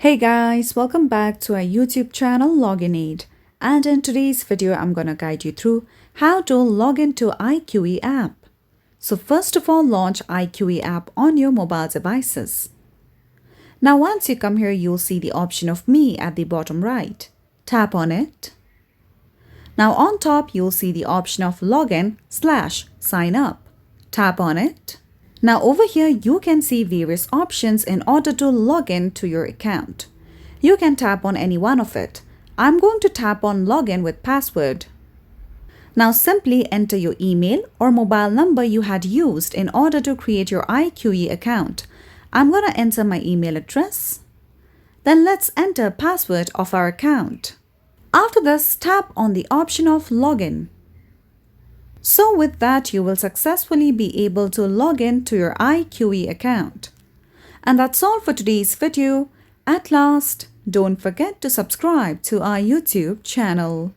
Hey guys, welcome back to our YouTube channel Login Aid. And in today's video, I'm gonna guide you through how to log into iQIYI app. So first of all, launch iQIYI app on your mobile devices. Now once you come here, you'll see the option of Me at the bottom right. Tap on it. Now on top, you'll see the option of Login/Sign Up. Tap on it. Now over here, you can see various options in order to log in to your account. You can tap on any one of it. I'm going to tap on Login with Password. Now simply enter your email or mobile number you had used in order to create your iQIYI account. I'm going to enter my email address. Then let's enter password of our account. After this, tap on the option of Login. So with that, you will successfully be able to log in to your iQIYI account. And that's all for today's video. At last, don't forget to subscribe to our YouTube channel.